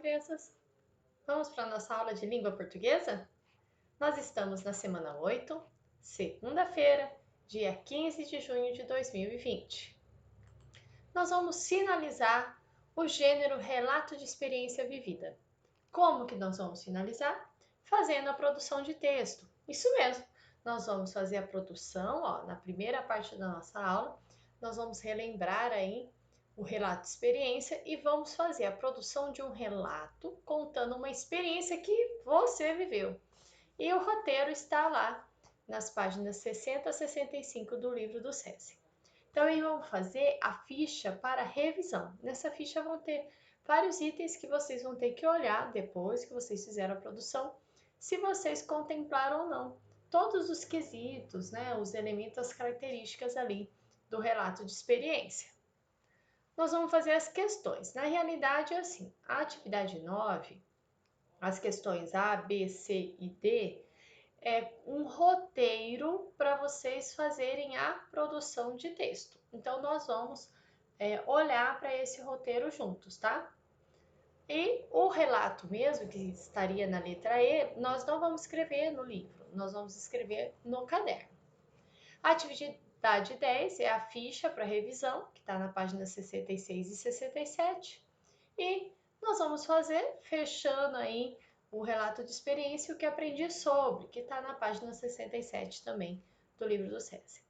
crianças! Vamos para a nossa aula de língua portuguesa? Nós estamos na semana 8, segunda-feira, dia 15 de junho de 2020. Nós vamos finalizar o gênero relato de experiência vivida. Como que nós vamos finalizar? Fazendo a produção de texto. Isso mesmo, nós vamos fazer a produção, na primeira parte da nossa aula, nós vamos relembrar aí o relato de experiência e vamos fazer a produção de um relato contando uma experiência que você viveu. E o roteiro está lá nas páginas 60 a 65 do livro do SESI. Então, vamos fazer a ficha para revisão. Nessa ficha vão ter vários itens que vocês vão ter que olhar depois que vocês fizeram a produção, se vocês contemplaram ou não todos os quesitos, né, os elementos, as características ali do relato de experiência. Nós vamos fazer as questões. Na realidade, é assim, a atividade 9, as questões A, B, C e D, é um roteiro para vocês fazerem a produção de texto. Então, nós vamos olhar para esse roteiro juntos, tá? E o relato mesmo, que estaria na letra E, nós não vamos escrever no livro, nós vamos escrever no caderno. A atividade 10 é a ficha para revisão, que está na página 66 e 67. E nós vamos fazer, fechando aí o relato de experiência, o que aprendi sobre, que está na página 67 também do livro do SESI.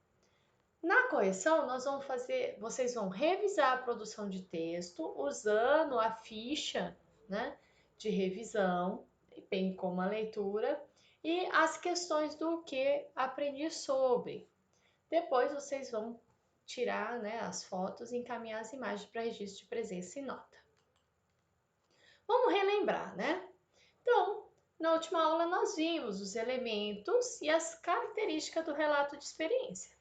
Na correção, nós vamos fazer, vocês vão revisar a produção de texto usando a ficha, né, de revisão, bem como a leitura, e as questões do que aprendi sobre. Depois vocês vão tirar, né, as fotos e encaminhar as imagens para registro de presença e nota. Vamos relembrar, né? Então, na última aula nós vimos os elementos e as características do relato de experiência.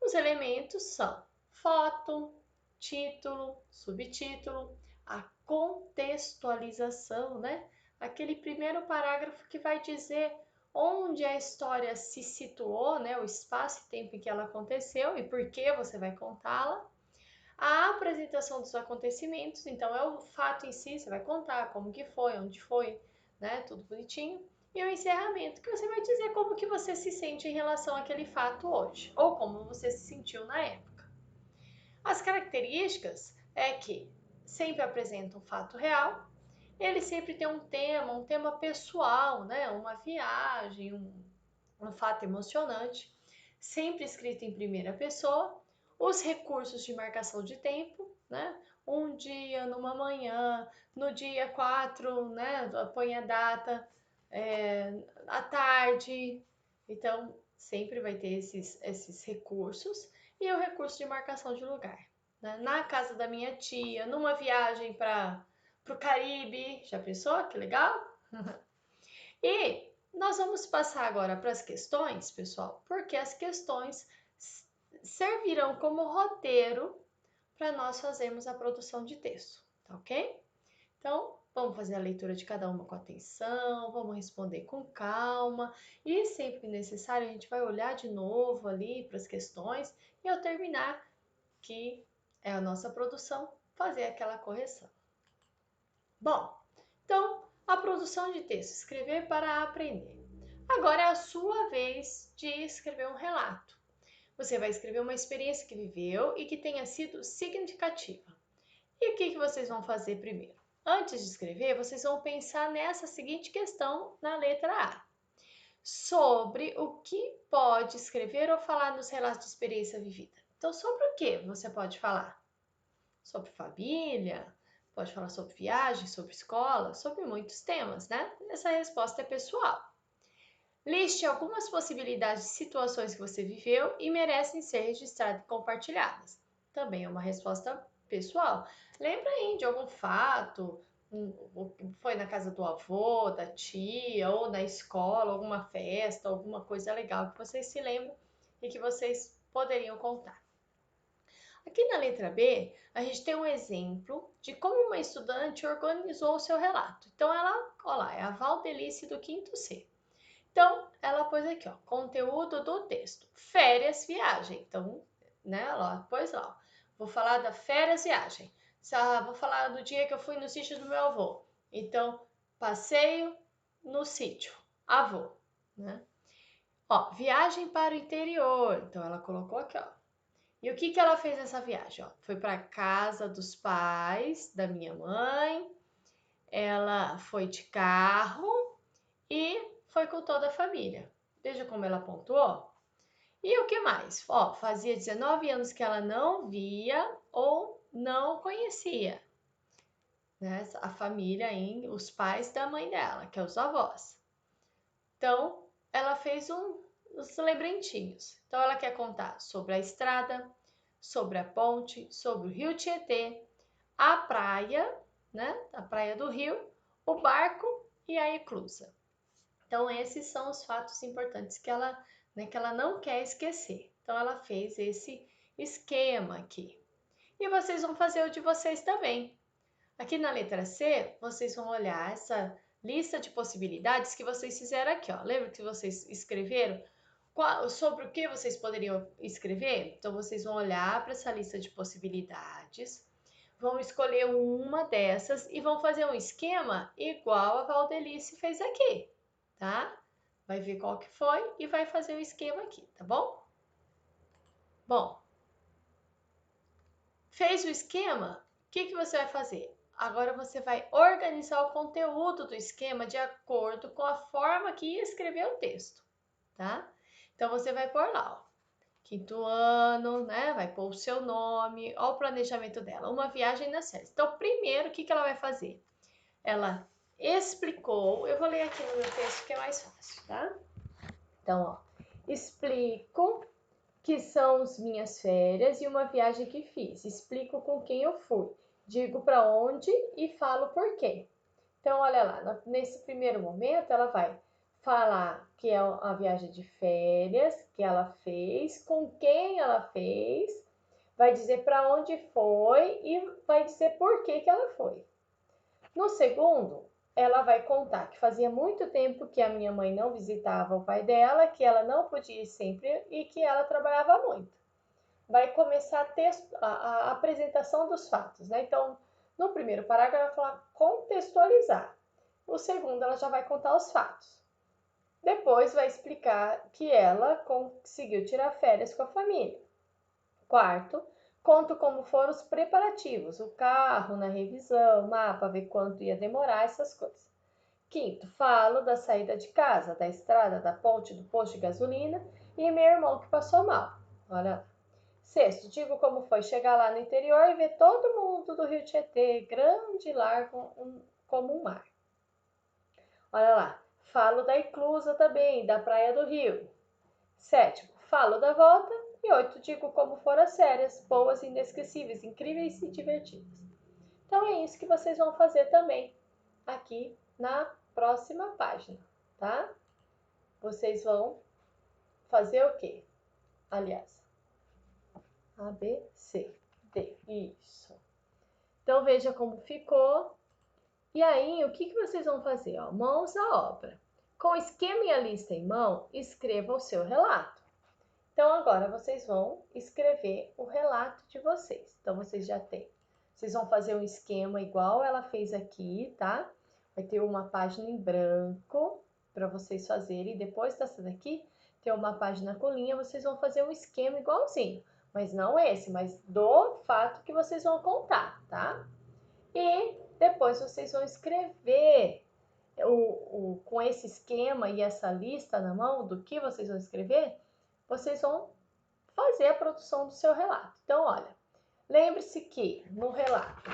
Os elementos são foto, título, subtítulo, a contextualização, né? Aquele primeiro parágrafo que vai dizer onde a história se situou, né? O espaço e tempo em que ela aconteceu e por que você vai contá-la. A apresentação dos acontecimentos, então é o fato em si, você vai contar como que foi, onde foi, né? Tudo bonitinho. E o encerramento, que você vai dizer como que você se sente em relação àquele fato hoje, ou como você se sentiu na época. As características é que sempre apresenta um fato real, ele sempre tem um tema pessoal, né? Uma viagem, um fato emocionante, sempre escrito em primeira pessoa, os recursos de marcação de tempo, né? Um dia, numa manhã, no dia 4, né? Põe a data, à tarde. Então, sempre vai ter esses recursos. E o recurso de marcação de lugar. Né? Na casa da minha tia, numa viagem para o Caribe. Já pensou? Que legal? E nós vamos passar agora para as questões, pessoal, porque as questões servirão como roteiro para nós fazermos a produção de texto, tá ok? Então, vamos fazer a leitura de cada uma com atenção, vamos responder com calma e sempre que necessário a gente vai olhar de novo ali para as questões e ao terminar, que é a nossa produção, fazer aquela correção. Bom, então a produção de texto, escrever para aprender. Agora é a sua vez de escrever um relato. Você vai escrever uma experiência que viveu e que tenha sido significativa. E o que vocês vão fazer primeiro? Antes de escrever, vocês vão pensar nessa seguinte questão na letra A. Sobre o que pode escrever ou falar nos relatos de experiência vivida. Então, sobre o que você pode falar? Sobre família, pode falar sobre viagem, sobre escola, sobre muitos temas, né? Essa resposta é pessoal. Liste algumas possibilidades de situações que você viveu e merecem ser registradas e compartilhadas. Também é uma resposta pessoal. Lembra aí de algum fato, foi na casa do avô, da tia, ou na escola, alguma festa, alguma coisa legal que vocês se lembram e que vocês poderiam contar. Aqui na letra B, a gente tem um exemplo de como uma estudante organizou o seu relato. Então, ela, olha lá, é a Valdelice do 5º C. Então, ela pôs aqui, ó, conteúdo do texto, férias, viagem. Então, né, ela pôs lá, ó, vou falar da férias, viagem. Vou falar do dia que eu fui no sítio do meu avô. Então, passeio no sítio, avô, né? Ó, viagem para o interior. Então, ela colocou aqui, ó. E o que que ela fez nessa viagem? Ó? Foi para casa dos pais da minha mãe. Ela foi de carro e foi com toda a família. Veja como ela pontuou. E o que mais? Ó, fazia 19 anos que ela não via ou não conhecia, né? A família, os pais da mãe dela, que é os avós. Então, ela fez uns lembretinhos. Então, ela quer contar sobre a estrada, sobre a ponte, sobre o rio Tietê, a praia, né? A praia do rio, o barco e a eclusa. Então, esses são os fatos importantes que ela não quer esquecer. Então, ela fez esse esquema aqui. E vocês vão fazer o de vocês também. Aqui na letra C, vocês vão olhar essa lista de possibilidades que vocês fizeram aqui, ó. Lembra que vocês escreveram sobre o que vocês poderiam escrever? Então, vocês vão olhar para essa lista de possibilidades, vão escolher uma dessas e vão fazer um esquema igual a Valdelice fez aqui, tá? Vai ver qual que foi e vai fazer o esquema aqui, tá bom? Bom, fez o esquema? O que que você vai fazer? Agora você vai organizar o conteúdo do esquema de acordo com a forma que ia escrever o texto, tá? Então você vai pôr lá, ó, quinto ano, né? Vai pôr o seu nome, ó, o planejamento dela, uma viagem nas férias. Então, primeiro, o que que ela vai fazer? Ela explicou, eu vou ler aqui no meu texto que é mais fácil, tá? Então, ó, explico que são as minhas férias e uma viagem que fiz. Explico com quem eu fui, digo para onde e falo por quê. Então, olha lá, nesse primeiro momento, ela vai falar que é a viagem de férias que ela fez, com quem ela fez, vai dizer para onde foi e vai dizer por que que ela foi. No segundo, ela vai contar que fazia muito tempo que a minha mãe não visitava o pai dela, que ela não podia ir sempre e que ela trabalhava muito. Vai começar a apresentação dos fatos, né? Então, no primeiro parágrafo, ela vai falar contextualizar. O segundo, ela já vai contar os fatos. Depois, vai explicar que ela conseguiu tirar férias com a família. Quarto, conto como foram os preparativos, o carro na revisão, o mapa, ver quanto ia demorar, essas coisas. Quinto, falo da saída de casa, da estrada, da ponte, do posto de gasolina e meu irmão que passou mal. Olha lá. Sexto, digo como foi chegar lá no interior e ver todo mundo do Rio Tietê, grande e largo como um mar. Olha lá. Falo da Eclusa também, da Praia do Rio. Sétimo, falo da volta. E oito, digo como foram as férias, boas, inesquecíveis, incríveis e divertidas. Então é isso que vocês vão fazer também aqui na próxima página, tá? Vocês vão fazer o quê? Aliás, A, B, C, D. Isso. Então veja como ficou. E aí, o que que vocês vão fazer? Ó, mãos à obra. Com o esquema e a lista em mão, escreva o seu relato. Então agora vocês vão escrever o relato de vocês. Então vocês já têm. Vocês vão fazer um esquema igual ela fez aqui, tá? Vai ter uma página em branco para vocês fazerem. Depois dessa daqui, tem uma página com linha, vocês vão fazer um esquema igualzinho. Mas não esse, mas do fato que vocês vão contar, tá? E depois vocês vão escrever com esse esquema e essa lista na mão do que vocês vão escrever, vocês vão fazer a produção do seu relato. Então, olha, lembre-se que no relato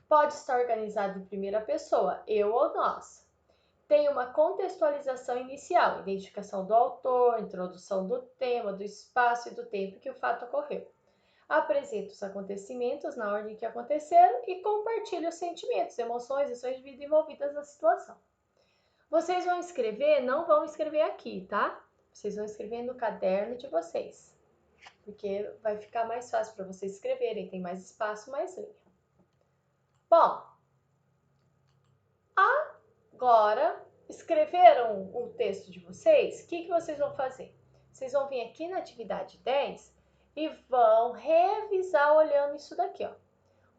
pode estar organizado em primeira pessoa, eu ou nós. Tem uma contextualização inicial, identificação do autor, introdução do tema, do espaço e do tempo que o fato ocorreu. Apresenta os acontecimentos na ordem que aconteceram e compartilha os sentimentos, emoções e ações de vida envolvidas na situação. Vocês vão escrever, não vão escrever aqui, tá? Vocês vão escrever no caderno de vocês, porque vai ficar mais fácil para vocês escreverem, tem mais espaço, mais linha. Bom, agora escreveram o texto de vocês? O que vocês vão fazer? Vocês vão vir aqui na atividade 10 e vão revisar olhando isso daqui, ó.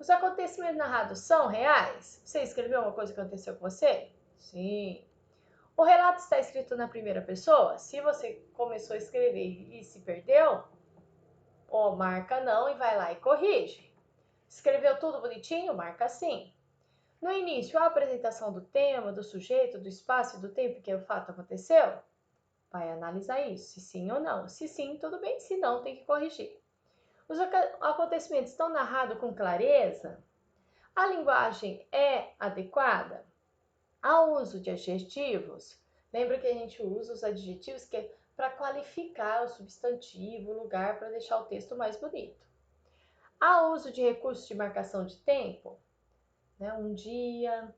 Os acontecimentos narrados são reais? Você escreveu uma coisa que aconteceu com você? Sim. O relato está escrito na primeira pessoa? Se você começou a escrever e se perdeu, marca não e vai lá e corrige. Escreveu tudo bonitinho? Marca sim. No início, a apresentação do tema, do sujeito, do espaço e do tempo que o fato aconteceu? Vai analisar isso, se sim ou não. Se sim, tudo bem. Se não, tem que corrigir. Os acontecimentos estão narrados com clareza? A linguagem é adequada? Há uso de adjetivos? Lembra que a gente usa os adjetivos que é para qualificar o substantivo, o lugar, para deixar o texto mais bonito. Há uso de recursos de marcação de tempo? Um dia.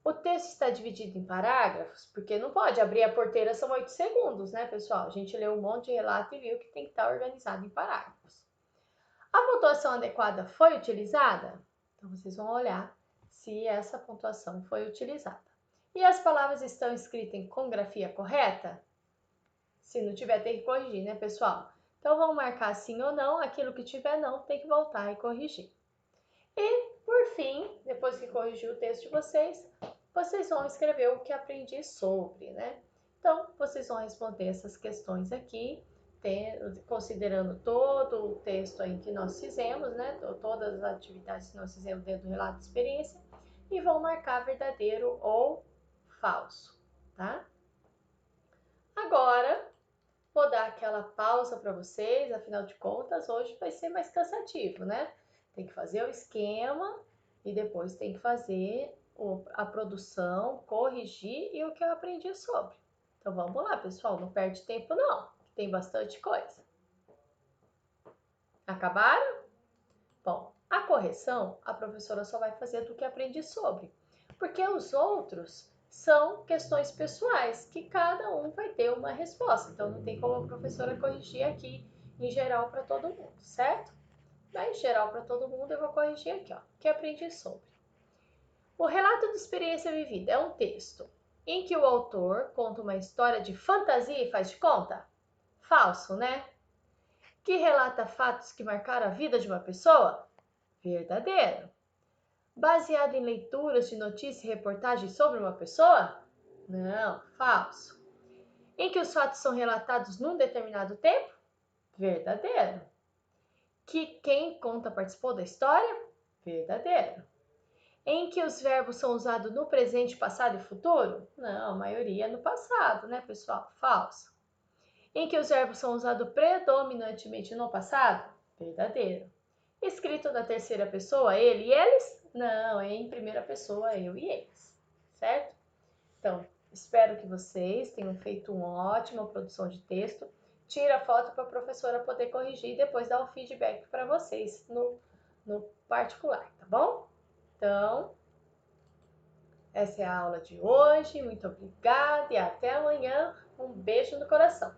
O texto está dividido em parágrafos, porque não pode abrir a porteira, são 8 segundos, né, pessoal? A gente leu um monte de relato e viu que tem que estar organizado em parágrafos. A pontuação adequada foi utilizada? Então, vocês vão olhar se essa pontuação foi utilizada. E as palavras estão escritas com grafia correta? Se não tiver, tem que corrigir, né, pessoal? Então, vamos marcar sim ou não. Aquilo que tiver não, tem que voltar e corrigir. E, por fim, depois que corrigir o texto de vocês vão escrever o que aprendi sobre, né? Então, vocês vão responder essas questões aqui, considerando todo o texto aí que nós fizemos, né? Todas as atividades que nós fizemos dentro do relato de experiência, e vão marcar verdadeiro ou falso, tá? Agora, vou dar aquela pausa para vocês, afinal de contas, hoje vai ser mais cansativo, né? Tem que fazer o esquema e depois tem que fazer a produção, corrigir e o que eu aprendi sobre. Então vamos lá, pessoal, não perde tempo não, tem bastante coisa. Acabaram? Bom, a correção a professora só vai fazer do que aprendi sobre, porque os outros são questões pessoais, que cada um vai ter uma resposta, então não tem como a professora corrigir aqui em geral para todo mundo, certo? Mas em geral para todo mundo eu vou corrigir aqui, ó, que aprendi sobre. O relato de experiência vivida é um texto em que o autor conta uma história de fantasia e faz de conta? Falso, né? Que relata fatos que marcaram a vida de uma pessoa? Verdadeiro. Baseado em leituras de notícias e reportagens sobre uma pessoa? Não, falso. Em que os fatos são relatados num determinado tempo? Verdadeiro. Que quem conta participou da história? Verdadeiro. Em que os verbos são usados no presente, passado e futuro? Não, a maioria é no passado, né, pessoal? Falso. Em que os verbos são usados predominantemente no passado? Verdadeiro. Escrito na terceira pessoa, ele e eles? Não, é em primeira pessoa, eu e eles, certo? Então, espero que vocês tenham feito uma ótima produção de texto. Tira a foto para a professora poder corrigir e depois dar o feedback para vocês no particular, tá bom? Então, essa é a aula de hoje. Muito obrigada e até amanhã. Um beijo no coração.